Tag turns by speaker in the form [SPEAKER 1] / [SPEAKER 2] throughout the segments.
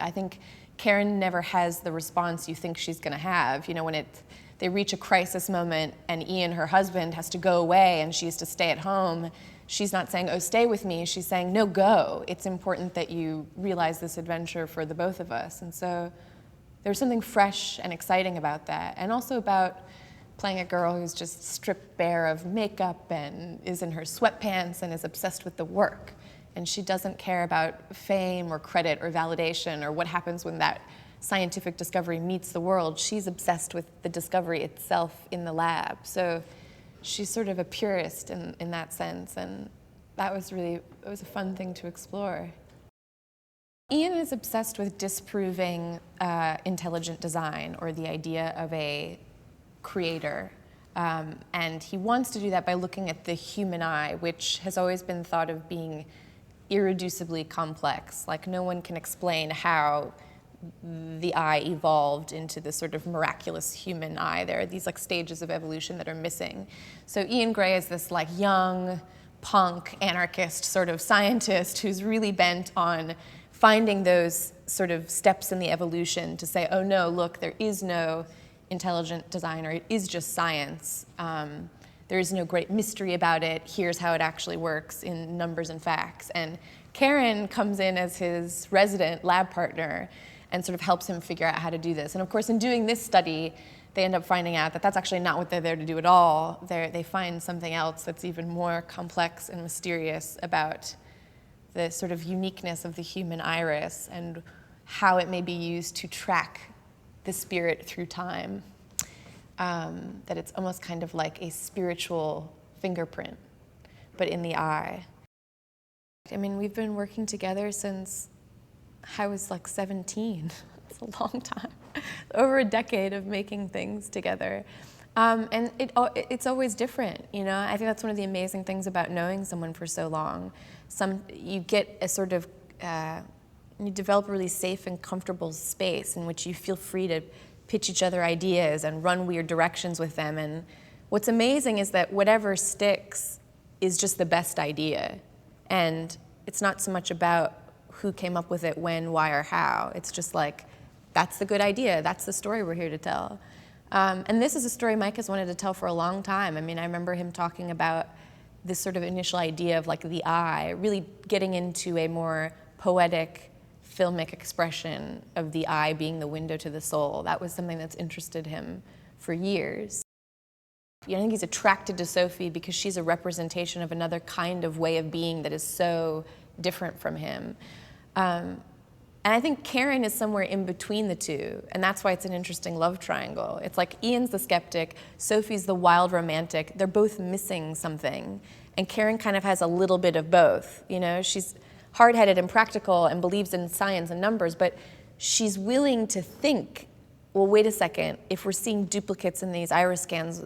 [SPEAKER 1] I think Karen never has the response you think she's going to have. You know, when they reach a crisis moment and Ian, her husband, has to go away and she has to stay at home, she's not saying, oh, stay with me. She's saying, no, go. It's important that you realize this adventure for the both of us. And so there's something fresh and exciting about that. And also about playing a girl who's just stripped bare of makeup and is in her sweatpants and is obsessed with the work. And she doesn't care about fame or credit or validation or what happens when that scientific discovery meets the world. She's obsessed with the discovery itself in the lab. So she's sort of a purist in that sense, and that was it was a fun thing to explore. Ian is obsessed with disproving intelligent design, or the idea of a creator. And he wants to do that by looking at the human eye, which has always been thought of being irreducibly complex. Like, no one can explain how the eye evolved into this sort of miraculous human eye. There are these like stages of evolution that are missing. So Ian Gray is this like young, punk, anarchist sort of scientist who's really bent on finding those sort of steps in the evolution to say, oh no, look, there is no intelligent design, or it is just science. There is no great mystery about it. Here's how it actually works in numbers and facts. And Karen comes in as his resident lab partner and sort of helps him figure out how to do this. And of course, in doing this study, they end up finding out that that's actually not what they're there to do at all. They find something else that's even more complex and mysterious about the sort of uniqueness of the human iris and how it may be used to track the spirit through time. That it's almost kind of like a spiritual fingerprint, but in the eye. I mean, we've been working together since I was like 17. It's a long time. Over a decade of making things together. And it's always different, you know? I think that's one of the amazing things about knowing someone for so long. You get a sort of, you develop a really safe and comfortable space in which you feel free to pitch each other ideas and run weird directions with them. And what's amazing is that whatever sticks is just the best idea. And it's not so much about who came up with it, when, why, or how. It's just like, that's the good idea. That's the story we're here to tell. And this is a story Mike has wanted to tell for a long time. I mean, I remember him talking about this sort of initial idea of like the eye, really getting into a more poetic, filmic expression of the eye being the window to the soul. That was something that's interested him for years. I think he's attracted to Sophie because she's a representation of another kind of way of being that is so different from him. And I think Karen is somewhere in between the two, and that's why it's an interesting love triangle. It's like Ian's the skeptic, Sophie's the wild romantic. They're both missing something, and Karen kind of has a little bit of both. You know, she's hard-headed and practical and believes in science and numbers, but she's willing to think, well, wait a second, if we're seeing duplicates in these iris scans,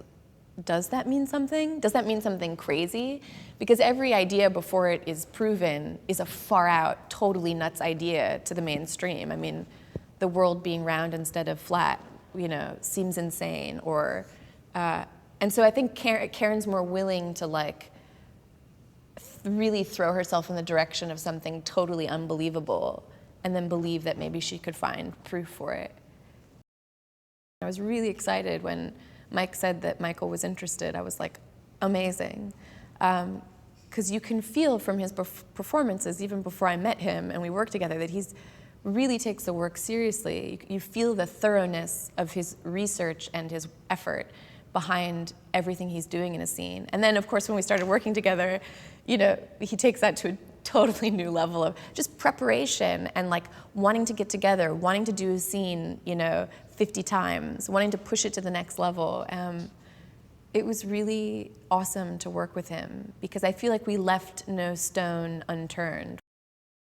[SPEAKER 1] does that mean something? Does that mean something crazy? Because every idea before it is proven is a far-out, totally nuts idea to the mainstream. I mean, the world being round instead of flat, you know, seems insane. And so I think Karen's more willing to like really throw herself in the direction of something totally unbelievable and then believe that maybe she could find proof for it. I was really excited when Mike said that Michael was interested. I was like, amazing. Because you can feel from his performances, even before I met him and we worked together, that he's really takes the work seriously. You feel the thoroughness of his research and his effort behind everything he's doing in a scene. And then, of course, when we started working together, you know, he takes that to a totally new level of just preparation and like wanting to get together, wanting to do a scene, you know, 50 times, wanting to push it to the next level. It was really awesome to work with him because I feel like we left no stone unturned.